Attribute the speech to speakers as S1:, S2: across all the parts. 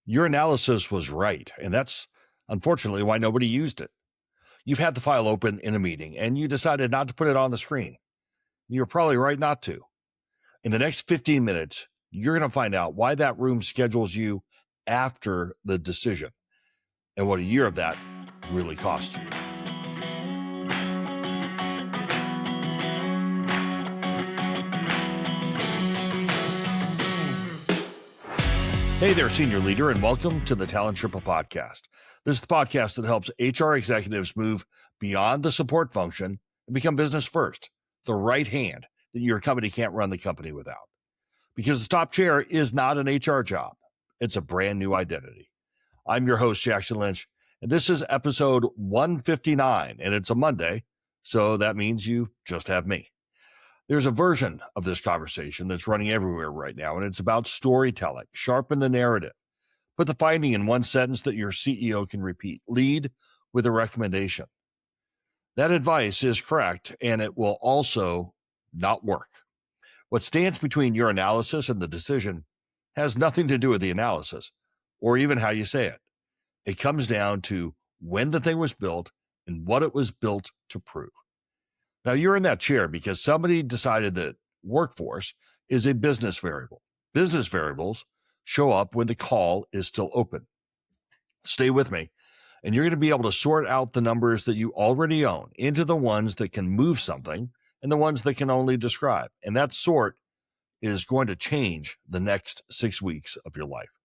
S1: Your analysis was right, and that's unfortunately why nobody used it. You've had the file open in a meeting, and you decided not to put it on the screen. You're probably right not to. In the next 15 minutes, you're going to find out why that room schedules you after the decision and what a year of that really cost you. Hey there, senior leader, and welcome to the Talent Triple Podcast. This is the podcast that helps HR executives move beyond the support function and become business first, the right hand that your company can't run the company without. Because the top chair is not an HR job. It's a brand new identity. I'm your host, Jackson Lynch, and this is episode 159, and it's a Monday, so that means you just have me. There's a version of this conversation that's running everywhere right now, and it's about storytelling. Sharpen the narrative. Put the finding in one sentence that your CEO can repeat. Lead with a recommendation. That advice is correct, and it will also not work. What stands between your analysis and the decision has nothing to do with the analysis or even how you say it. It comes down to when the thing was built and what it was built to prove. Now, you're in that chair because somebody decided that workforce is a business variable. Business variables show up when the call is still open. Stay with me, and you're going to be able to sort out the numbers that you already own into the ones that can move something and the ones that can only describe. And that sort is going to change the next 6 weeks of your life.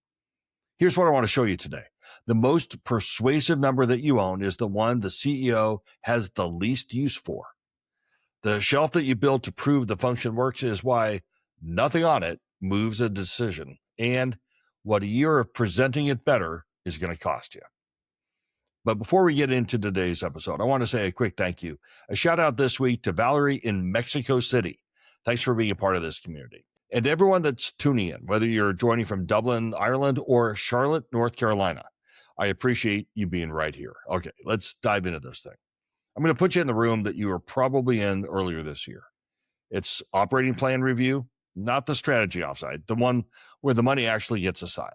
S1: Here's what I want to show you today. The most persuasive number that you own is the one the CEO has the least use for. The shelf that you built to prove the function works is why nothing on it moves a decision, and what a year of presenting it better is going to cost you. But before we get into today's episode, I want to say a quick thank you. A shout out this week to Valerie in Mexico City. Thanks for being a part of this community. And to everyone that's tuning in, whether you're joining from Dublin, Ireland, or Charlotte, North Carolina, I appreciate you being right here. Okay, let's dive into this thing. I'm going to put you in the room that you were probably in earlier this year. It's operating plan review, not the strategy offsite, the one where the money actually gets assigned.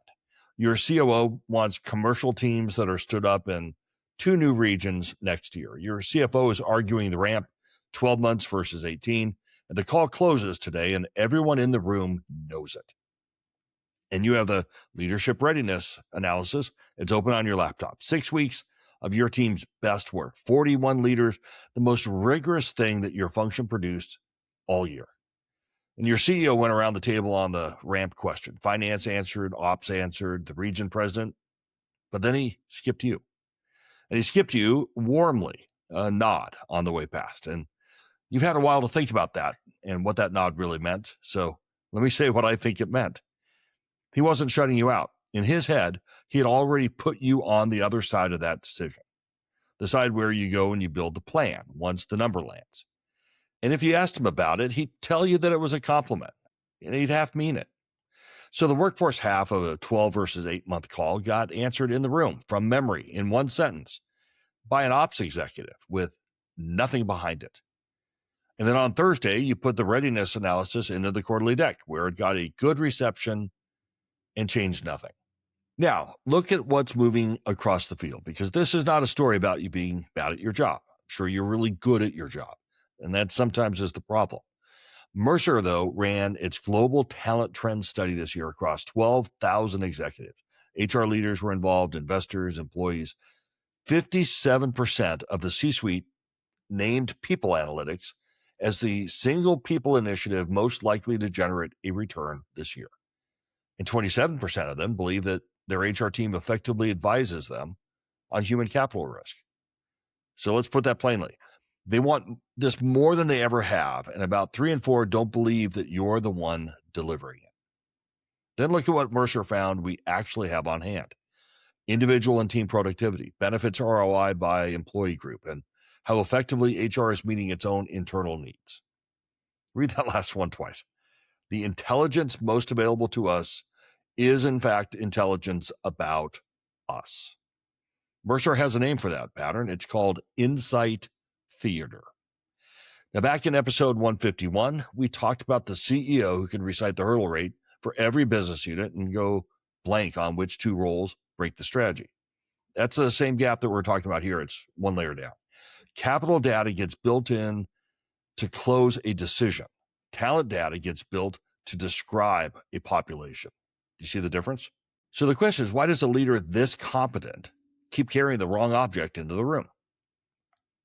S1: Your COO wants commercial teams that are stood up in 2 new regions next year. Your CFO is arguing the ramp 12 months versus 18, and the call closes today, and everyone in the room knows it. And you have the leadership readiness analysis. It's open on your laptop. 6 weeks of your team's best work, 41 leaders, the most rigorous thing that your function produced all year. And your CEO went around the table on the ramp question. Finance answered, ops answered, the region president, but then he skipped you. And he skipped you warmly, a nod on the way past. And you've had a while to think about that and what that nod really meant. So let me say what I think it meant. He wasn't shutting you out. In his head, he had already put you on the other side of that decision, the side where you go and you build the plan once the number lands. And if you asked him about it, he'd tell you that it was a compliment, and he'd half mean it. So the workforce half of a 12 versus 8 month call got answered in the room from memory in one sentence by an ops executive with nothing behind it. And then on Thursday, you put the readiness analysis into the quarterly deck where it got a good reception and changed nothing. Now, look at what's moving across the field, because this is not a story about you being bad at your job. I'm sure you're really good at your job, and that sometimes is the problem. Mercer, though, ran its global talent trend study this year across 12,000 executives. HR leaders were involved, investors, employees. 57% of the C-suite named people analytics as the single people initiative most likely to generate a return this year. And 27% of them believe that their HR team effectively advises them on human capital risk. So let's put that plainly. They want this more than they ever have, and about 3 in 4 don't believe that you're the one delivering it. Then look at what Mercer found we actually have on hand. Individual and team productivity, benefits ROI by employee group, and how effectively HR is meeting its own internal needs. Read that last one twice. The intelligence most available to us is, in fact, intelligence about us. Mercer has a name for that pattern. It's called insight theater. Now, back in episode 151, we talked about the CEO who can recite the hurdle rate for every business unit and go blank on which two roles break the strategy. That's the same gap that we're talking about here. It's one layer down. Capital data gets built in to close a decision. Talent data gets built to describe a population. Do you see the difference? So the question is, why does a leader this competent keep carrying the wrong object into the room?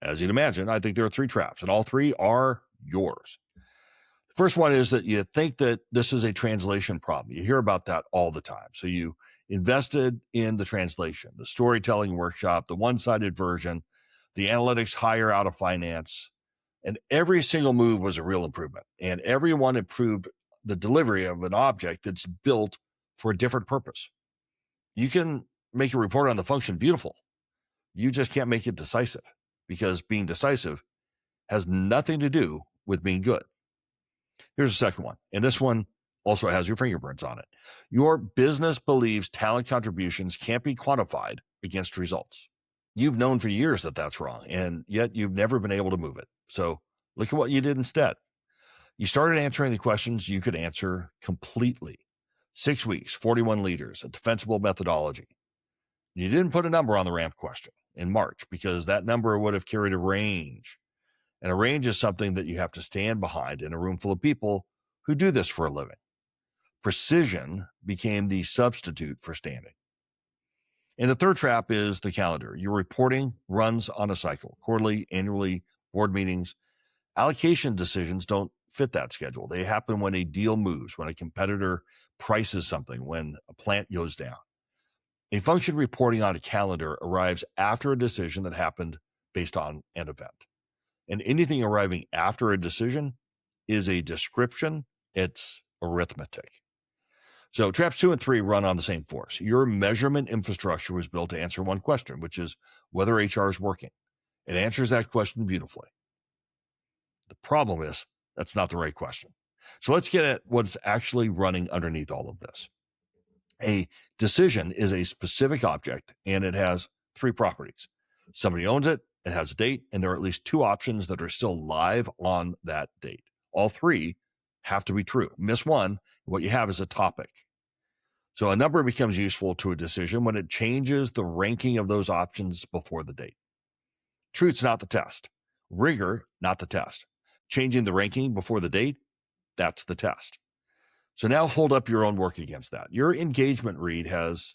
S1: As you'd imagine, I think there are three traps, and all three are yours. The first one is that you think that this is a translation problem. You hear about that all the time. So you invested in the translation, the storytelling workshop, the one-sided version, the analytics hire out of finance, and every single move was a real improvement. And everyone improved the delivery of an object that's built for a different purpose. You can make a report on the function beautiful. You just can't make it decisive, because being decisive has nothing to do with being good. Here's the second one, and this one also has your fingerprints on it. Your business believes talent contributions can't be quantified against results. You've known for years that that's wrong, and yet you've never been able to move it. So look at what you did instead. You started answering the questions you could answer completely. 6 weeks, 41 leaders, a defensible methodology. You didn't put a number on the ramp question in March, because that number would have carried a range. And a range is something that you have to stand behind in a room full of people who do this for a living. Precision became the substitute for standing. And the third trap is the calendar. Your reporting runs on a cycle, quarterly, annually, board meetings. Allocation decisions don't fit that schedule. They happen when a deal moves, when a competitor prices something, when a plant goes down. A function reporting on a calendar arrives after a decision that happened based on an event. And anything arriving after a decision is a description. It's arithmetic. So traps 2 and 3 run on the same force. Your measurement infrastructure was built to answer one question, which is whether HR is working. It answers that question beautifully. The problem is that's not the right question. So let's get at what's actually running underneath all of this. A decision is a specific object, and it has 3 properties. Somebody owns it, it has a date, and there are at least 2 options that are still live on that date. All 3 have to be true. Miss one, what you have is a topic. So a number becomes useful to a decision when it changes the ranking of those options before the date. Truth's not the test. Rigor, not the test. Changing the ranking before the date, that's the test. So now hold up your own work against that. Your engagement read has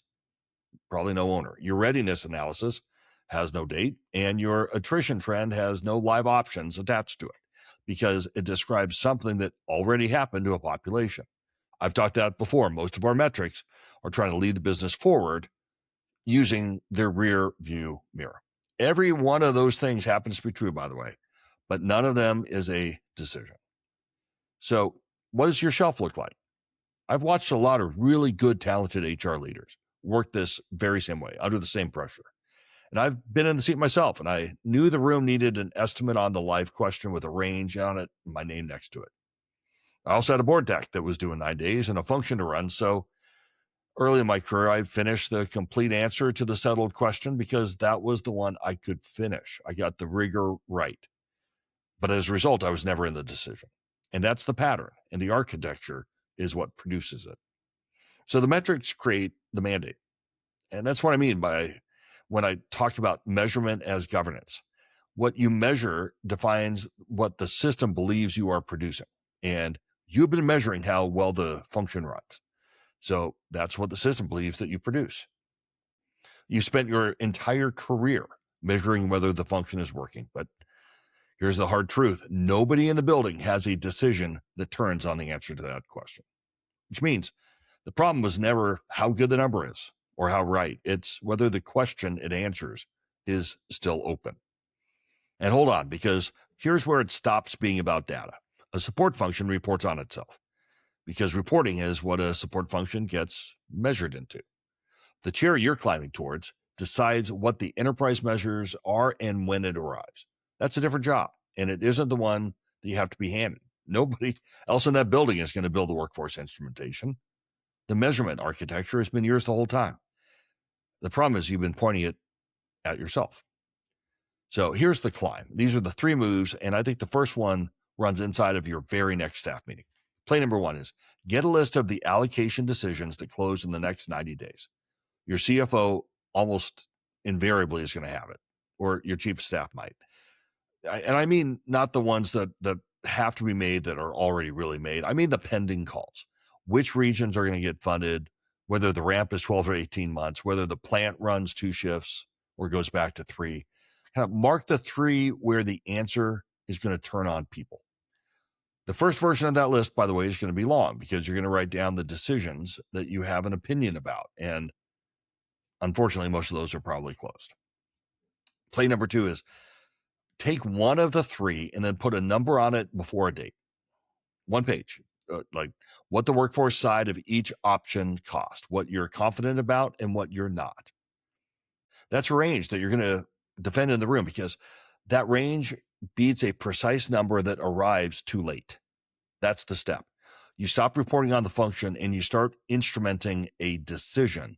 S1: probably no owner. Your readiness analysis has no date, and your attrition trend has no live options attached to it, because it describes something that already happened to a population. I've talked that before. Most of our metrics are trying to lead the business forward using their rear view mirror. Every one of those things happens to be true, by the way, but none of them is a decision. So what does your shelf look like? I've watched a lot of really good, talented HR leaders work this very same way, under the same pressure. And I've been in the seat myself, and I knew the room needed an estimate on the live question with a range on it, and my name next to it. I also had a board deck that was due in 9 days and a function to run. So early in my career, I finished the complete answer to the settled question because that was the one I could finish. I got the rigor right. But as a result, I was never in the decision. And that's the pattern, and the architecture is what produces it. So the metrics create the mandate. And that's what I mean by when I talk about measurement as governance. What you measure defines what the system believes you are producing. And you've been measuring how well the function runs. So that's what the system believes that you produce. You spent your entire career measuring whether the function is working. But here's the hard truth. Nobody in the building has a decision that turns on the answer to that question, which means the problem was never how good the number is or how right. It's whether the question it answers is still open. And hold on, because here's where it stops being about data. A support function reports on itself, because reporting is what a support function gets measured into. The chair you're climbing towards decides what the enterprise measures are and when it arrives. That's a different job, and it isn't the one that you have to be handed. Nobody else in that building is going to build the workforce instrumentation. The measurement architecture has been yours the whole time. The problem is you've been pointing it at yourself. So here's the climb. These are the 3 moves, and I think the first one runs inside of your very next staff meeting. Play number 1 is get a list of the allocation decisions that close in the next 90 days. Your CFO almost invariably is going to have it, or your chief of staff might. And I mean not the ones that have to be made that are already really made. I mean the pending calls. Which regions are going to get funded, whether the ramp is 12 or 18 months, whether the plant runs 2 shifts or goes back to 3. Kind of mark the 3 where the answer is going to turn on people. The first version of that list, by the way, is going to be long because you're going to write down the decisions that you have an opinion about. And unfortunately, most of those are probably closed. Play number 2 is take one of the 3 and then put a number on it before a date. 1 page, like what the workforce side of each option cost, what you're confident about and what you're not. That's a range that you're going to defend in the room because that range beats a precise number that arrives too late. That's the step. You stop reporting on the function and you start instrumenting a decision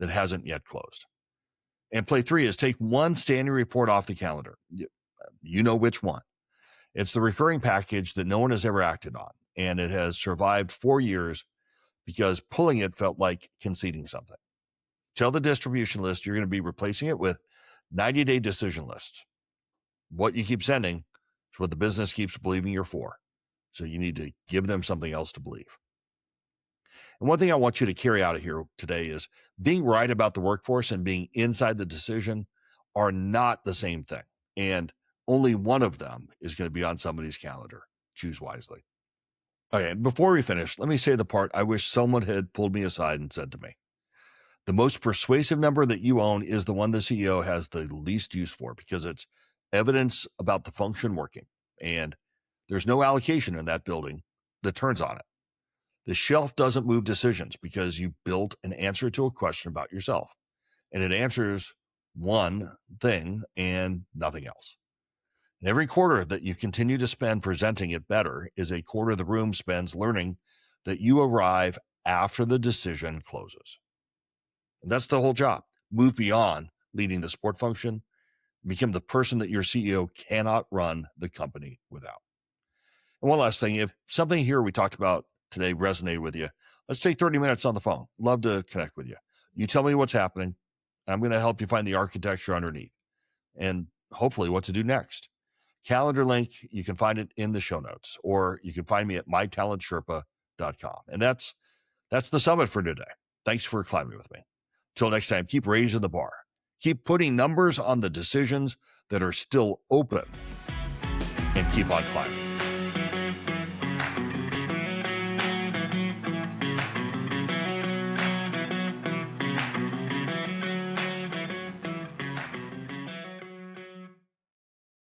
S1: that hasn't yet closed. And play 3 is take one standing report off the calendar. You know which one. It's the recurring package that no one has ever acted on, and it has survived 4 years because pulling it felt like conceding something. Tell the distribution list you're going to be replacing it with 90-day decision lists. What you keep sending is what the business keeps believing you're for. So you need to give them something else to believe. And one thing I want you to carry out of here today is being right about the workforce and being inside the decision are not the same thing. And only one of them is going to be on somebody's calendar. Choose wisely. Okay, and before we finish, let me say the part I wish someone had pulled me aside and said to me. The most persuasive number that you own is the one the CEO has the least use for because it's evidence about the function working. And there's no allocation in that building that turns on it. The shelf doesn't move decisions because you built an answer to a question about yourself. And it answers one thing and nothing else. And every quarter that you continue to spend presenting it better is a quarter the room spends learning that you arrive after the decision closes. And that's the whole job. Move beyond leading the support function, become the person that your CEO cannot run the company without. And one last thing, if something here we talked about today resonated with you, let's take 30 minutes on the phone. Love to connect with you. You tell me what's happening. I'm going to help you find the architecture underneath and hopefully what to do next. Calendar link, you can find it in the show notes, or you can find me at mytalentsherpa.com. And that's the summit for today. Thanks for climbing with me. Till next time, keep raising the bar. Keep putting numbers on the decisions that are still open and keep on climbing.